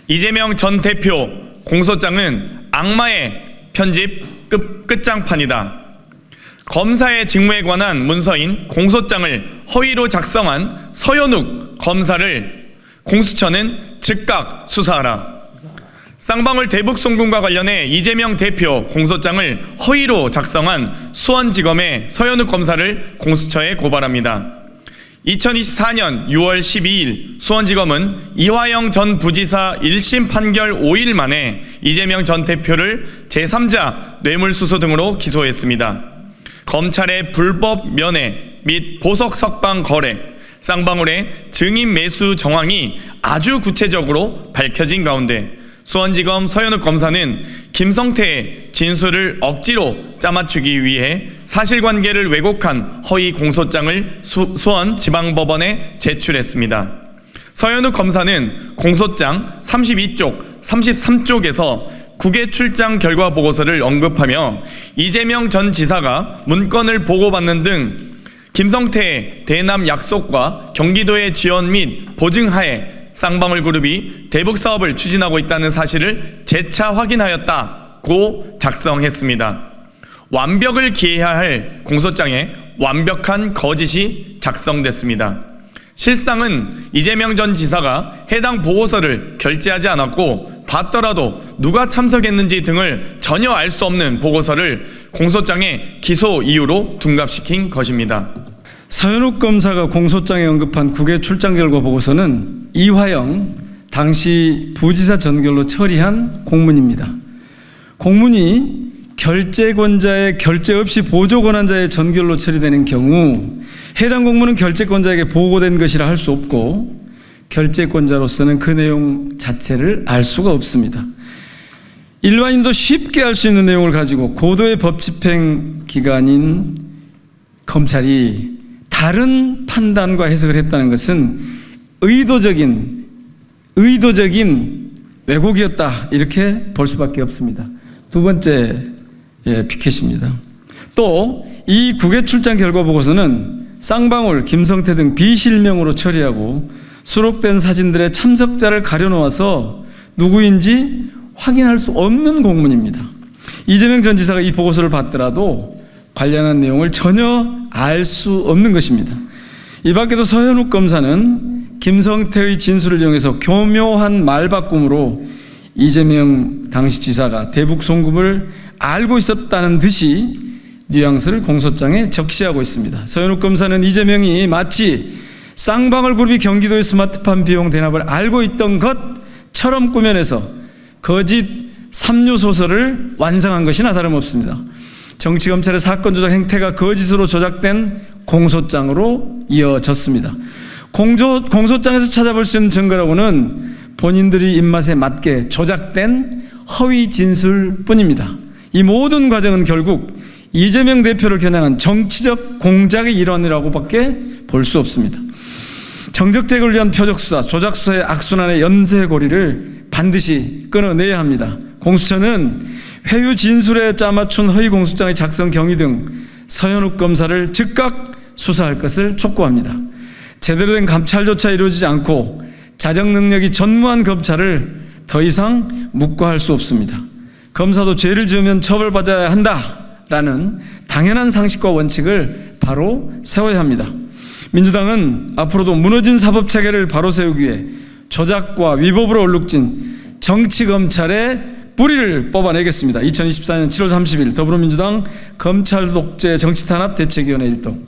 이재명 전 대표 공소장은 악마의 편집 끝장판이다. 검사의 직무에 관한 문서인 공소장을 허위로 작성한 서현욱 검사를 공수처는 즉각 수사하라. 쌍방울 대북송금과 관련해 이재명 대표 공소장을 허위로 작성한 수원지검의 서현욱 검사를 공수처에 고발합니다. 2024년 6월 12일 수원지검은 이화영 전 부지사 1심 판결 5일 만에 이재명 전 대표를 제3자 뇌물수수 등으로 기소했습니다. 검찰의 불법 면회 및 보석 석방 거래, 쌍방울의 증인 매수 정황이 아주 구체적으로 밝혀진 가운데 수원지검 서현욱 검사는 김성태의 진술을 억지로 짜맞추기 위해 사실관계를 왜곡한 허위 공소장을 수원지방법원에 제출했습니다. 서현욱 검사는 공소장 32쪽, 33쪽에서 국외 출장 결과 보고서를 언급하며 이재명 전 지사가 문건을 보고받는 등 김성태의 대남 약속과 경기도의 지원 및 보증하에 쌍방울 그룹이 대북 사업을 추진하고 있다는 사실을 재차 확인하였다고 작성했습니다. 완벽을 기해야 할 공소장에 완벽한 거짓이 작성됐습니다. 실상은 이재명 전 지사가 해당 보고서를 결제하지 않았고 받더라도 누가 참석했는지 등을 전혀 알 수 없는 보고서를 공소장의 기소 이유로 둔갑시킨 것입니다. 서현욱 검사가 공소장에 언급한 국외 출장 결과 보고서는 이화영 당시 부지사 전결로 처리한 공문입니다. 공문이 결재권자의 결재 없이 보조 권한자의 전결로 처리되는 경우 해당 공문은 결재권자에게 보고된 것이라 할 수 없고 결재권자로서는 그 내용 자체를 알 수가 없습니다. 일반인도 쉽게 알 수 있는 내용을 가지고 고도의 법 집행 기관인 검찰이 다른 판단과 해석을 했다는 것은 의도적인 왜곡이었다 이렇게 볼 수밖에 없습니다. 두 번째 피켓입니다. 또 이 국외 출장 결과 보고서는 쌍방울, 김성태 등 비실명으로 처리하고 수록된 사진들의 참석자를 가려놓아서 누구인지 확인할 수 없는 공문입니다. 이재명 전 지사가 이 보고서를 받더라도 관련한 내용을 전혀 알 수 없는 것입니다. 이 밖에도 서현욱 검사는 김성태의 진술을 이용해서 교묘한 말바꿈으로 이재명 당시 지사가 대북 송금을 알고 있었다는 듯이 뉘앙스를 공소장에 적시하고 있습니다. 서현욱 검사는 이재명이 마치 쌍방울 그룹이 경기도의 스마트팜 비용 대납을 알고 있던 것처럼 꾸며내서 거짓 삼류소설을 완성한 것이나 다름없습니다. 정치검찰의 사건 조작 행태가 거짓으로 조작된 공소장으로 이어졌습니다. 공소장에서 찾아볼 수 있는 증거라고는 본인들이 입맛에 맞게 조작된 허위 진술뿐입니다. 이 모든 과정은 결국 이재명 대표를 겨냥한 정치적 공작의 일환이라고밖에 볼 수 없습니다. 정적 제거를 위한 표적 수사, 조작 수사의 악순환의 연쇄고리를 반드시 끊어내야 합니다. 공수처는 회유 진술에 짜맞춘 허위 공소장의 작성 경위 등 서현욱 검사를 즉각 수사할 것을 촉구합니다. 제대로 된 감찰조차 이루어지지 않고 자정 능력이 전무한 검찰을 더 이상 묵과할 수 없습니다. 검사도 죄를 지으면 처벌받아야 한다라는 당연한 상식과 원칙을 바로 세워야 합니다. 민주당은 앞으로도 무너진 사법체계를 바로 세우기 위해 조작과 위법으로 얼룩진 정치검찰의 뿌리를 뽑아내겠습니다. 2024년 7월 30일 더불어민주당 검찰 독재 정치탄압 대책위원회 일동